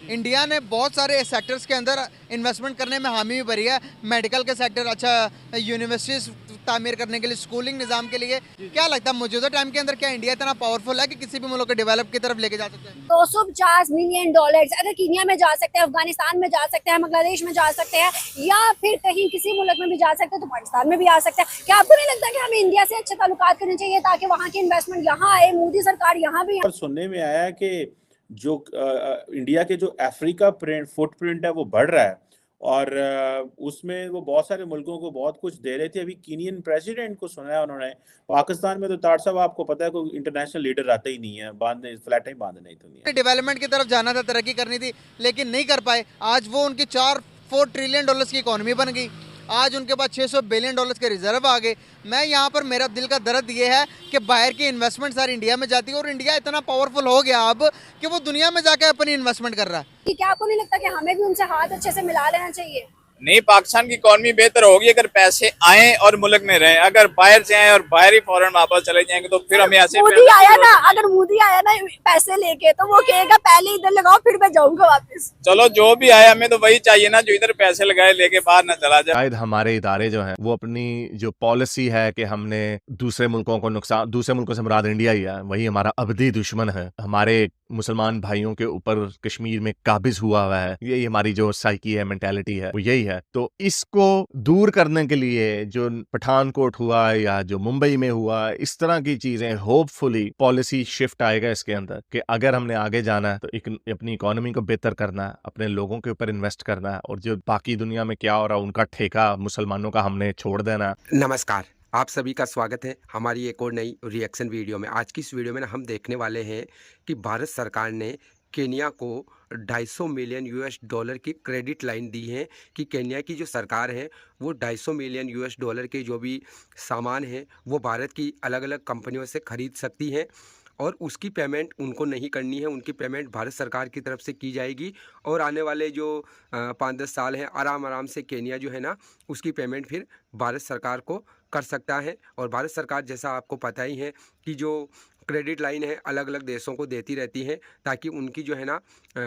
India ने बहुत सारे सेक्टर्स के अंदर इन्वेस्टमेंट करने में हामी भी भरी है। मेडिकल के सेक्टर अच्छा, यूनिवर्सिटीज तामीर करने के लिए, स्कूलिंग निज़ाम के लिए। क्या लगता है मौजूदा टाइम के अंदर क्या इंडिया इतना पावरफुल है कि किसी भी मुल्क को डेवलप की तरफ लेके जा सकते हैं? $250 मिलियन अगर कीनिया में जा सकते हैं, अफगानिस्तान में जा सकते हैं, बांग्लादेश में जा सकते हैं, या फिर कहीं किसी मुल्क में भी जा सकते हैं, तो पाकिस्तान में भी आ सकते हैं। क्या आपको नहीं लगता कि हमें इंडिया से अच्छे ताल्लुकात करने चाहिए ताकि वहाँ की इन्वेस्टमेंट यहाँ आए, मोदी सरकार यहाँ भी? पर सुनने में आया कि जो इंडिया के जो अफ्रीका फुटप्रिंट है वो बढ़ रहा है और उसमें वो बहुत सारे मुल्कों को बहुत कुछ दे रहे थे। अभी कीनियन प्रेसिडेंट को सुना है उन्होंने। पाकिस्तान में तो तार साहब आपको पता है कोई इंटरनेशनल लीडर आता ही नहीं है, बांधने फ्लैट ही बांधने तो नहीं है। डेवलपमेंट की तरफ जाना था, तरक्की करनी थी, लेकिन नहीं कर पाए। आज वो उनकी 4 ट्रिलियन डॉलर्स की इकोनॉमी बन गई। आज उनके पास 600 बिलियन डॉलर्स के रिजर्व आ गए। मैं यहाँ पर मेरा दिल का दर्द ये है कि बाहर की इन्वेस्टमेंट सारी इंडिया में जाती है और इंडिया इतना पावरफुल हो गया अब कि वो दुनिया में जाकर अपनी इन्वेस्टमेंट कर रहा है। क्या आपको नहीं लगता कि हमें भी उनसे हाथ अच्छे से मिला लेना चाहिए? नहीं, पाकिस्तान की इकॉनमी बेहतर होगी अगर पैसे आए और मुल्क में रहे। अगर बाहर से आए और बाहर ही फौरन वापस चले जाएंगे तो फिर हमें ऐसे मोदी आया ना, अगर मोदी आया ना पैसे लेके, तो वो कहेगा पहले इधर लगाओ फिर मैं जाऊंगा वापस। चलो जो भी आया, हमें तो वही चाहिए ना जो इधर पैसे लगाए लेके बाहर ना चला जाए। शायद हमारे इदारे जो हैं वो अपनी जो पॉलिसी है कि हमने दूसरे मुल्कों को नुकसान, दूसरे मुल्कों से मुराद इंडिया ही है, वही हमारा अबदी दुश्मन है। हमारे मुसलमान भाइयों के ऊपर कश्मीर में काबिज हुआ है, यही हमारी जो साइकी है, मेंटालिटी है, वो यही है। तो इसको दूर करने के लिए जो पठानकोट हुआ या जो मुंबई में हुआ, इस तरह की चीजें, होपफुली पॉलिसी शिफ्ट आएगा इसके अंदर कि अगर हमने आगे जाना है तो अपनी इकोनॉमी को बेहतर करना है, अपने लोगों के ऊपर इन्वेस्ट करना है, और जो बाकी दुनिया में क्या हो रहा है उनका ठेका मुसलमानों का हमने छोड़ देना है। नमस्कार, आप सभी का स्वागत है हमारी एक और नई रिएक्शन वीडियो में। आज की इस वीडियो में ना हम देखने वाले हैं कि भारत सरकार ने केन्या को $250 मिलियन की क्रेडिट लाइन दी है कि केन्या की जो सरकार है वो $250 मिलियन के जो भी सामान है वो भारत की अलग अलग कंपनियों से खरीद सकती है और उसकी पेमेंट उनको नहीं करनी है, उनकी पेमेंट भारत सरकार की तरफ से की जाएगी। और आने वाले जो 5-10 साल हैं आराम से केन्या जो है ना उसकी पेमेंट फिर भारत सरकार को कर सकता है। और भारत सरकार जैसा आपको पता ही है कि जो क्रेडिट लाइन है अलग अलग देशों को देती रहती है ताकि उनकी जो है ना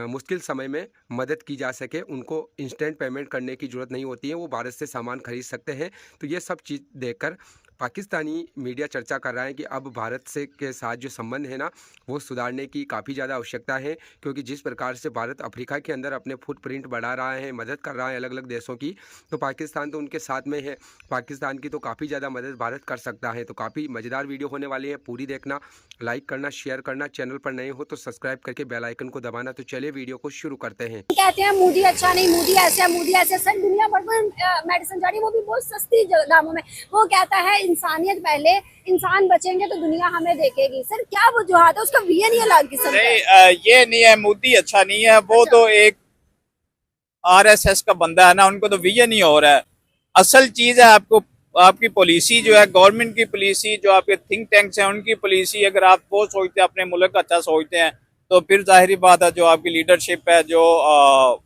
मुश्किल समय में मदद की जा सके। उनको इंस्टेंट पेमेंट करने की ज़रूरत नहीं होती है, वो भारत से सामान खरीद सकते हैं। तो ये सब चीज़ देखकर पाकिस्तानी मीडिया चर्चा कर रहा है कि अब भारत से के साथ जो संबंध है ना वो सुधारने की काफ़ी ज़्यादा आवश्यकता है, क्योंकि जिस प्रकार से भारत अफ्रीका के अंदर अपने फुटप्रिंट बढ़ा रहा है, मदद कर रहा है अलग अलग देशों की, तो पाकिस्तान तो उनके साथ में है। पाकिस्तान की तो काफ़ी ज़्यादा मदद भारत कर सकता है। तो काफ़ी मज़ेदार वीडियो होने वाली है, पूरी देखना, लाइक करना, शेयर करना, चैनल पर नए हो तो सब्सक्राइब करके बेल आइकन को दबाना। तो चलिए वीडियो को शुरू करते हैं। कहते हैं मोदी अच्छा नहीं, मोदी ऐसे है, मोदी ऐसे। सर दुनिया भर में मेडिसिन जा रही है, वो भी बहुत सस्ती दामों में। वो कहता है इंसानियत पहले, इंसान बचेंगे तो दुनिया हमें देखेगी। सर क्या वजूहत है? उसका विजन ही अलग किस्म का है। ये नहीं है मोदी अच्छा नहीं है, वो तो एक RSS का बंदा है ना, उनको तो विजन ही हो रहा है। असल चीज है आपको, आपकी पॉलिसी जो है, गवर्नमेंट की पॉलिसी, जो आपके थिंक टैंक्स हैं उनकी पॉलिसी, अगर आप वो सोचते हैं अपने मुल्क का अच्छा सोचते हैं तो फिर जाहिर बात है जो आपकी लीडरशिप है, जो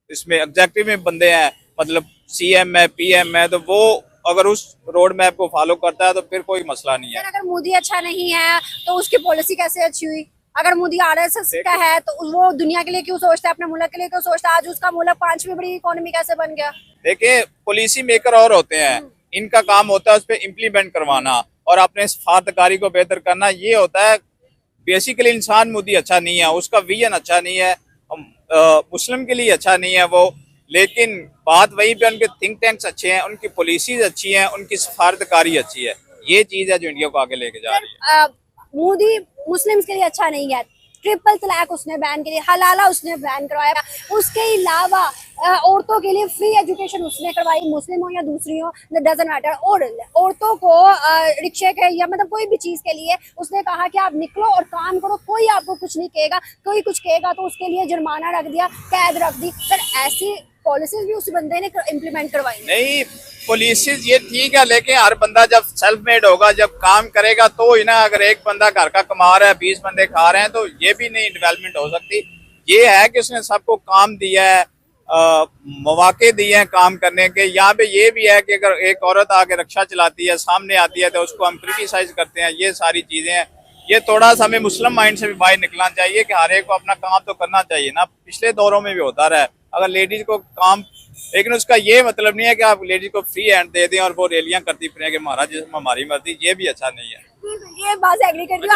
इसमें एग्जेक्टिव में बंदे हैं, मतलब CM है, PM है, तो वो अगर उस रोड मैप को फॉलो करता है तो फिर कोई मसला नहीं है। अगर मोदी अच्छा नहीं है तो उसकी पॉलिसी कैसे अच्छी हुई? अगर मोदी RSS का है तो वो दुनिया के लिए क्यों सोचता है, अपने मुल्क के लिए क्यों सोचता है? आज उसका मुल्क 5वीं बड़ी इकोनॉमी कैसे बन गया? देखिए, पॉलिसी मेकर और होते हैं, इनका काम होता है उस पर इम्प्लीमेंट करवाना और अपने सफारतकारी को बेहतर करना। ये होता है बेसिकली। इंसान मोदी अच्छा नहीं है, उसका विजन अच्छा नहीं है, मुस्लिम के लिए अच्छा नहीं है वो, लेकिन बात वहीं पे उनके थिंक टैंक्स अच्छे हैं, उनकी पॉलिसीज अच्छी हैं, उनकी सफारतकारी अच्छी है। ये चीज है जो इंडिया को आगे लेके जा रही है। मोदी मुस्लिम्स के लिए अच्छा नहीं है। ट्रिपल तलाक उसने बैन की, हलाला उसने बैन करवाया। उसके अलावा औरतों के लिए फ्री एजुकेशन उसने करवाई, मुस्लिम हो या दूसरी हो, डजंट मैटर। और औरतों को रिक्शे के या मतलब कोई भी चीज के लिए उसने कहा कि आप निकलो और काम करो, कोई आपको कुछ नहीं कहेगा। कोई कुछ कहेगा तो उसके लिए जुर्माना रख दिया, कैद रख दी। सर ऐसी पॉलिसीज भी उस बंदे ने इम्प्लीमेंट करवाई नहीं। पॉलिसीज ये ठीक है, लेकिन हर बंदा जब सेल्फ मेड होगा, जब काम करेगा तो ही ना। अगर एक बंदा घर का कमा रहा है, 20 बंदे खा रहे हैं, तो ये भी नहीं डेवलपमेंट हो सकती। ये है कि उसने सबको काम दिया है, मौके दिए हैं काम करने के। यहाँ पे ये भी है कि अगर एक औरत आके रिक्शा चलाती है, सामने आती है, तो उसको हम क्रिटिसाइज करते हैं। ये सारी चीजें हैं, ये थोड़ा सा हमें मुस्लिम माइंड से भी बाहर निकलना चाहिए कि हर एक को अपना काम तो करना चाहिए ना। पिछले दौरों में भी होता रहा है, अगर लेडीज को काम, लेकिन उसका ये मतलब नहीं है कि आप लेडीज को फ्री हैंड दे दें और वो रैलियां करती फिरें कि हमारा जिसम हमारी मर्जी, ये भी अच्छा नहीं है। ये बात से एग्री करती हूँ।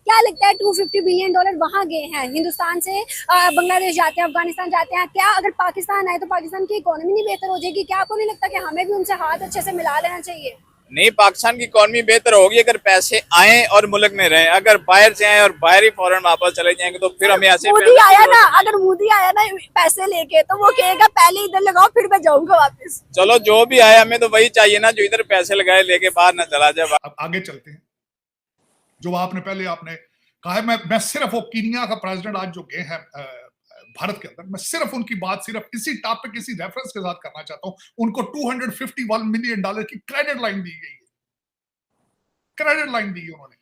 क्या लगता है $250 बिलियन वहां गए हैं हिंदुस्तान से, बांग्लादेश जाते हैं, अफगानिस्तान जाते हैं, क्या अगर पाकिस्तान आए तो पाकिस्तान की इकोनॉमी नहीं बेहतर हो जाएगी? क्या आपको नहीं लगता कि हमें भी उनसे हाथ अच्छे से मिला लेना चाहिए? नहीं, पाकिस्तान की इकोनॉमी बेहतर होगी अगर पैसे आए और मुल्क में रहें। अगर बाहर से आए और बाहर ही फौरन वापस चले जाएंगे तो फिर हमें ऐसे मोदी आया ना, अगर मोदी आया ना पैसे लेके, तो वो कहेगा पहले इधर लगाओ फिर मैं जाऊंगा वापस। चलो जो भी आया, हमें तो वही चाहिए ना जो इधर पैसे लगाए लेके बाहर ना चला जाए। अब आगे चलते हैं। जो आपने कहा है, मैं सिर्फ वो कीनिया का प्रेसिडेंट आज जो गए हैं भारत के अंदर, मैं सिर्फ उनकी बात सिर्फ इसी टॉपिक, इसी रेफरेंस के साथ करना चाहता हूं। उनको $251 मिलियन की क्रेडिट लाइन दी गई है। क्रेडिट लाइन दी है उन्होंने,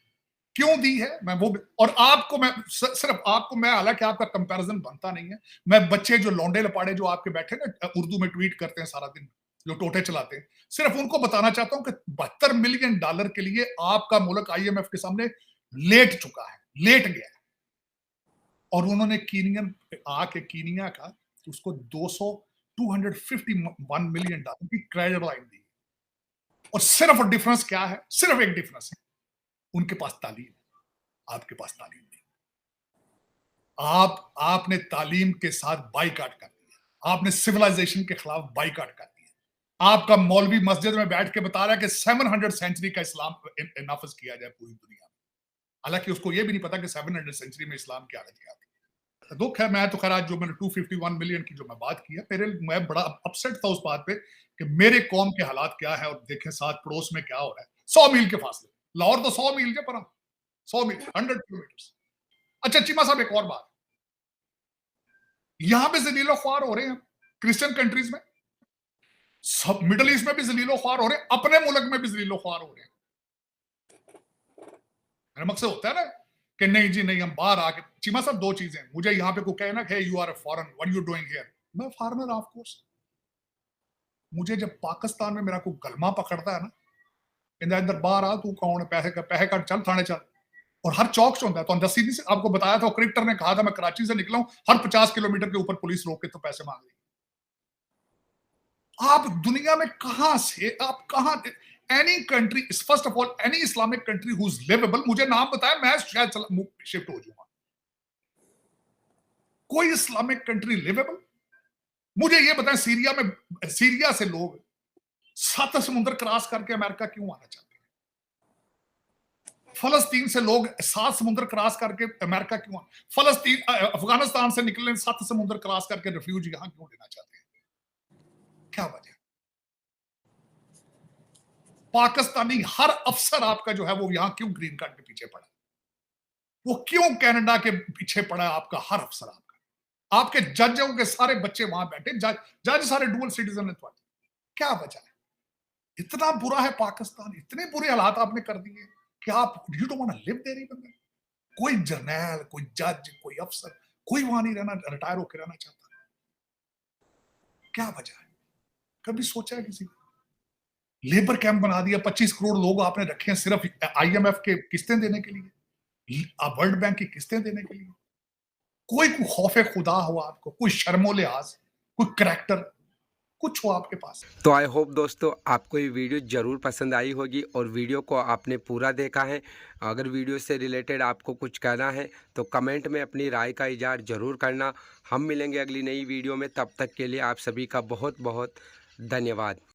क्यों दी है मैं वो, और आपको मैं सिर्फ आपको मैं, हालांकि आपका कंपैरिजन बनता नहीं है, मैं बच्चे जो लौंडे लपाड़े जो आपके बैठे ना उर्दू में ट्वीट करते हैं सारा दिन, जो टोटे चलाते हैं, सिर्फ उनको बताना चाहता हूं कि $72 मिलियन के लिए आपका मुल्क IMF के सामने लेट चुका है, लेट गया है। और उन्होंने कीनिया का उसको $251 मिलियन की क्रेडिट लाइन दी। और सिर्फ डिफरेंस क्या है? सिर्फ एक डिफरेंस है, उनके पास तालीम, आपके पास तालीम नहीं। आपने तालीम के साथ बाइकाट कर दिया, आपने सिविलाइजेशन के खिलाफ बाइकाट कर दिया। आपका मौलवी मस्जिद में बैठ के बता रहा है कि 700 सेंचुरी का इस्लाम नाफिज किया जाए पूरी दुनिया में, हालांकि उसको यह भी नहीं पता कि 700 सेंचुरी में इस्लाम की हालत क्या थी। दुख है, मैं तो खैर आज जो मैंने 251 मिलियन की जो मैं बात की है, मैं बड़ा अपसेट था उस बात पे कि मेरे कौम के हालात क्या है, और देखें साथ पड़ोस में क्या हो रहा है। 100 मील के फासले, लाहौर तो 100 मील के पर, 100 मील 100 किलोमीटर। अच्छा चीमा साहब, एक और बात, यहां पे जलीलो ख्वार हो रहे हैं क्रिश्चियन कंट्रीज में, सब मिडल ईस्ट में भी जलीलो ख्वार हो रहे हैं, अपने मुल्क में भी जलीलो ख्वार हो रहे हैं। मेरा मकसद होता है ना कि नहीं जी नहीं, हम बाहर आके, चीमा साहब दो चीजें, मुझे यहाँ पे कोई कहे ना कि you are a foreign, what you doing here, मैं फॉरेनर ऑफ कोर्स। मुझे जब पाकिस्तान में मेरा कोई गलमा पकड़ता है ना, इधर बाहर आ, तू कौन है, पैसे का चल थाने चल, और हर चौक से होता है। तो दसी से आपको बताया था, क्रिकेटर ने कहा था मैं कराची से निकला हूं, हर 50 किलोमीटर के ऊपर पुलिस रोक के तो पैसे मांग रही। आप दुनिया में कहां से, आप कहां, any country, first of all any Islamic country who is livable, मुझे नाम बताया, मैं शायद शिफ्ट हो जाऊंगा। कोई इस्लामिक कंट्री लिवेबल? मुझे ये बताएं, सीरिया से लोग 7 समुद्र क्रॉस करके अमेरिका क्यों आना चाहते हैं? फलस्तीन से लोग 7 समुद्र क्रॉस करके अमेरिका क्यों अफगानिस्तान से निकले 7 समुद्र क्रॉस करके रिफ्यूज यहां क्यों लेना चाहते हैं? क्या वजह? पाकिस्तानी हर अफसर आपका जो है वो यहां क्यों ग्रीन कार्ड के पीछे पड़ा? वो क्यों कनाडा के पीछे पड़ा है? आपका हर अफसर, आपके जजों के सारे बच्चे वहां बैठे, जज सारे डुअल सिटीजन है। क्या वजह है? इतना बुरा है पाकिस्तान, इतने बुरे हालात आपने कर दिए कि आप you don't want to live there even. कोई जर्नल, कोई जज, कोई अफसर, कोई वहां नहीं रहना, रिटायर होकर रहना चाहता। क्या वजह है? कभी सोचा है किसी ने? लेबर कैंप बना दिया, 25 करोड़ लोग आपने रखे हैं सिर्फ IMF के किस्तें देने के लिए, वर्ल्ड बैंक की किस्तें देने के लिए। कोई खौफे खुदा हो आपको, कोई शर्मो लिहाज, कोई करैक्टर, कुछ हो आपके पास? तो आई होप दोस्तों आपको ये वीडियो ज़रूर पसंद आई होगी और वीडियो को आपने पूरा देखा है। अगर वीडियो से रिलेटेड आपको कुछ कहना है तो कमेंट में अपनी राय का इज़हार ज़रूर करना। हम मिलेंगे अगली नई वीडियो में, तब तक के लिए आप सभी का बहुत बहुत धन्यवाद।